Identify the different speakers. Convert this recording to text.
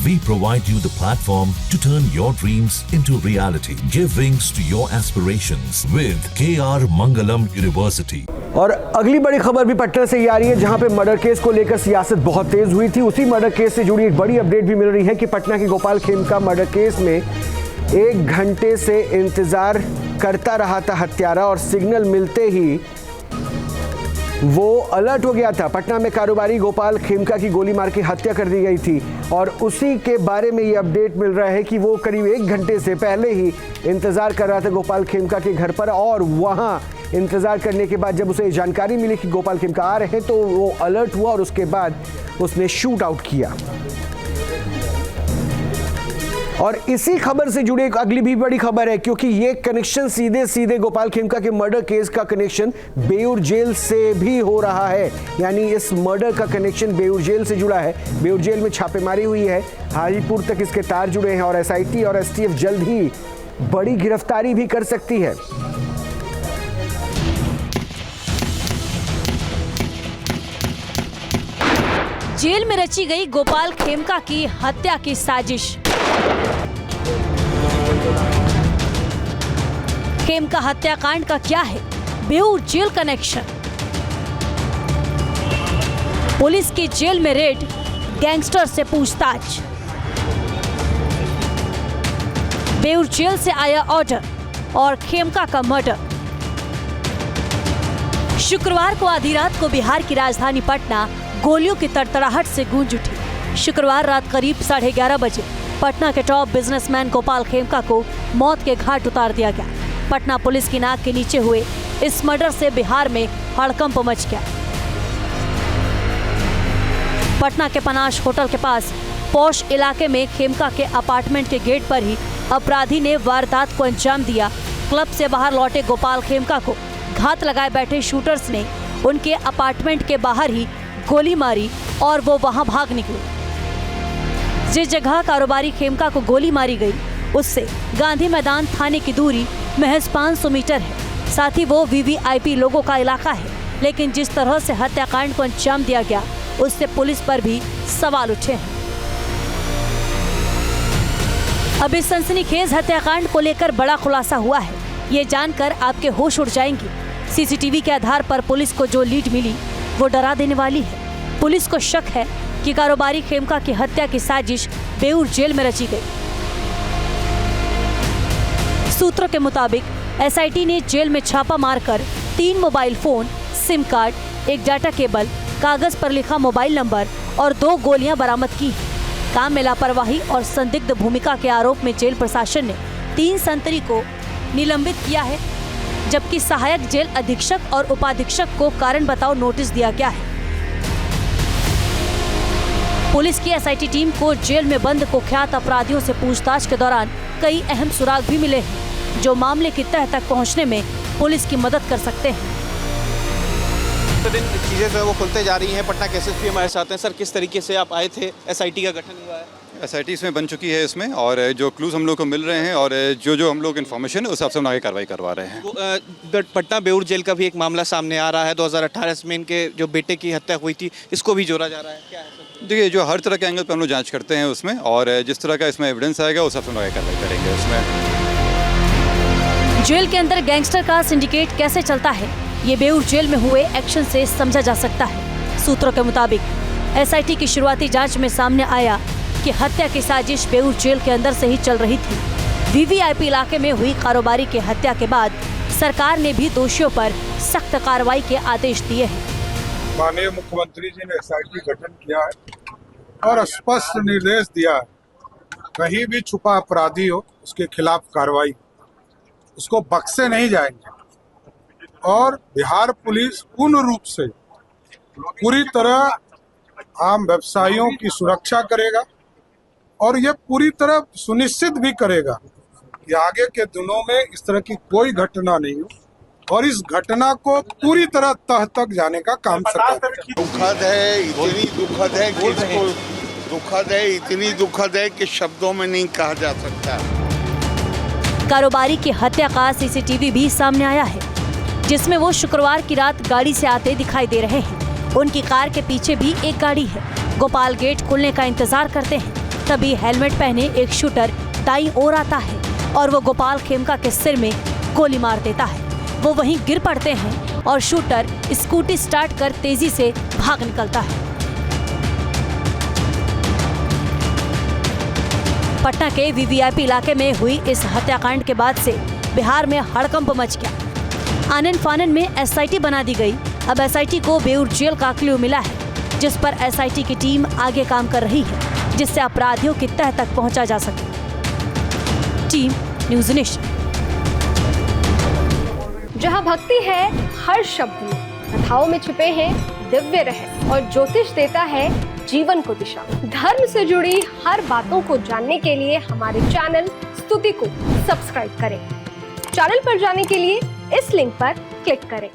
Speaker 1: We provide you the platform to turn your dreams into reality. Give wings to your aspirations with KR Mangalam University.
Speaker 2: और अगली बड़ी खबर भी पटना से ही आ रही है, जहां पे मर्डर केस को लेकर सियासत बहुत तेज हुई थी। उसी मर्डर केस से जुड़ी एक बड़ी अपडेट भी मिल रही है कि पटना के गोपाल खेमका मर्डर केस में 1 घंटे से इंतजार करता रहा था हत्यारा और सिग्नल मिलते ही वो अलर्ट हो गया था। पटना में कारोबारी गोपाल खेमका की गोली मार के हत्या कर दी गई थी और उसी के बारे में ये अपडेट मिल रहा है कि वो करीब 1 घंटे से पहले ही इंतजार कर रहा था गोपाल खेमका के घर पर, और वहाँ इंतजार करने के बाद जब उसे जानकारी मिली कि गोपाल खेमका आ रहे हैं तो वो अलर्ट हुआ और उसके बाद उसने शूट आउट किया। और इसी खबर से जुड़ी एक अगली भी बड़ी खबर है, क्योंकि ये कनेक्शन सीधे सीधे गोपाल खेमका के मर्डर केस का कनेक्शन बेऊर जेल से भी हो रहा है। यानी इस मर्डर का कनेक्शन बेऊर जेल से जुड़ा है। बेऊर जेल में छापेमारी हुई है, हाजीपुर तक इसके तार जुड़े हैं और SIT और STF जल्द ही बड़ी गिरफ्तारी भी कर सकती है।
Speaker 3: जेल में रची गई गोपाल खेमका की हत्या की साजिश। खेमका हत्याकांड का क्या है बेऊर जेल कनेक्शन? पुलिस की जेल में रेड, गैंगस्टर से पूछताछ। बेऊर जेल से आया ऑर्डर और खेमका का मर्डर। शुक्रवार को आधी रात को बिहार की राजधानी पटना गोलियों की तड़तड़ाहट से गूंज उठी। शुक्रवार रात करीब 11:30 बजे पटना के टॉप बिजनेसमैन गोपाल खेमका को मौत के घाट उतार दिया गया। पटना पुलिस की नाक के नीचे हुए इस मर्डर से बिहार में हड़कंप मच गया। पटना के पनाश होटल के पास पौष इलाके में खेमका के अपार्टमेंट के गेट पर ही अपराधी ने वारदात को अंजाम दिया। क्लब से बाहर लौटे गोपाल खेमका को घात लगाए बैठे शूटर्स ने उनके अपार्टमेंट के बाहर ही गोली मारी और वो वहां भाग निकले। जिस जगह कारोबारी खेमका को गोली मारी गई उससे गांधी मैदान थाने की दूरी महज 500 मीटर है। साथ ही वो VVIP लोगों का इलाका है, लेकिन जिस तरह से हत्याकांड को अंजाम दिया गया उससे पुलिस पर भी सवाल उठे हैं। अब इस सनसनीखेज हत्याकांड को लेकर बड़ा खुलासा हुआ है। ये जानकर आपके होश उड़ जाएंगे। CCTV के आधार पर पुलिस को जो लीड मिली वो डरा देने वाली है। पुलिस को शक है कि कारोबारी खेमका की हत्या की साजिश बेऊर जेल में रची गई। सूत्रों के मुताबिक SIT ने जेल में छापा मारकर 3 मोबाइल फोन, सिम कार्ड, एक डाटा केबल, कागज पर लिखा मोबाइल नंबर और 2 गोलियां बरामद की। काम में लापरवाही और संदिग्ध भूमिका के आरोप में जेल प्रशासन ने 3 संतरी को निलंबित किया है, जबकि सहायक जेल अधीक्षक और उपाधीक्षक को कारण बताओ नोटिस दिया गया है। पुलिस की SIT टीम को जेल में बंद कुख्यात अपराधियों से पूछताछ के दौरान कई अहम सुराग भी मिले हैं, जो मामले की तह तक पहुंचने में पुलिस की मदद कर सकते हैं।
Speaker 4: तो दिन चीजें जो है वो खुलते जा रही हैं। पटना के SSP हमारे साथ हैं। सर, किस तरीके से आप आए थे? SIT का गठन हुआ है?
Speaker 5: SIT इसमें बन चुकी है इसमें, और जो क्लूज हम लोग को मिल रहे हैं और जो हम लोग इन्फॉर्मेशन है उस हिसाब से हम आगे कार्रवाई करवा रहे हैं।
Speaker 4: पटना बेऊर जेल का भी एक मामला सामने आ रहा है। 2018 में इनके जो बेटे की हत्या हुई थी, इसको भी जोड़ा जा रहा है। क्या है?
Speaker 5: देखिए, जो हर तरह के एंगल पर हम लोग जांच करते हैं उसमें, और जिस तरह का इसमें एविडेंस आएगा उस हिसाब से हम आगे कार्रवाई करेंगे उसमें।
Speaker 3: जेल के अंदर गैंगस्टर का सिंडिकेट कैसे चलता है, ये बेऊर जेल में हुए एक्शन से समझा जा सकता है। सूत्रों के मुताबिक SIT की शुरुआती जांच में सामने आया कि हत्या की साजिश बेऊर जेल के अंदर से ही चल रही थी। VVIP इलाके में हुई कारोबारी की हत्या के बाद सरकार ने भी दोषियों पर सख्त कार्रवाई के आदेश दिए हैं।
Speaker 6: माननीय मुख्यमंत्री जी ने SIT गठन किया है और स्पष्ट निर्देश दिया है, कहीं भी छुपा अपराधी हो उसके खिलाफ कार्रवाई, उसको बख्शे नहीं जाएंगे। और बिहार पुलिस पूर्ण रूप से पूरी तरह आम व्यवसायियों की सुरक्षा करेगा और ये पूरी तरह सुनिश्चित भी करेगा कि आगे के दिनों में इस तरह की कोई घटना नहीं हो, और इस घटना को पूरी तरह तह तक जाने का काम सरकार।
Speaker 7: दुखद है, इतनी दुखद है कि इसको दुखद है, इतनी दुखद है कि शब्दों में नहीं कहा जा सकता।
Speaker 3: कारोबारी की हत्या का CCTV भी सामने आया है, जिसमें वो शुक्रवार की रात गाड़ी से आते दिखाई दे रहे हैं। उनकी कार के पीछे भी एक गाड़ी है। गोपाल गेट खुलने का इंतजार करते हैं। तभी हेलमेट पहने एक शूटर दाईं ओर आता है और वो गोपाल खेमका के सिर में गोली मार देता है। वो वहीं गिर पड़ते हैं और शूटर स्कूटी स्टार्ट कर तेजी से भाग निकलता है। पटना के वीवीआईपी इलाके में हुई इस हत्याकांड के बाद से बिहार में हड़कंप मच गया। आनन फानन में एसआईटी बना दी गई। अब एसआईटी को बेऊर जेल का क्लू मिला है, जिस पर एसआईटी की टीम आगे काम कर रही है, जिससे अपराधियों की तह तक पहुंचा जा सके। Team news nation.
Speaker 8: जहां भक्ति है हर शब्द में, कथाओं में छुपे हैं दिव्य रहस्य और ज्योतिष देता है जीवन को दिशा। धर्म से जुड़ी हर बातों को जानने के लिए हमारे चैनल स्तुति को सब्सक्राइब करें। चैनल पर जाने के लिए इस लिंक पर क्लिक करें।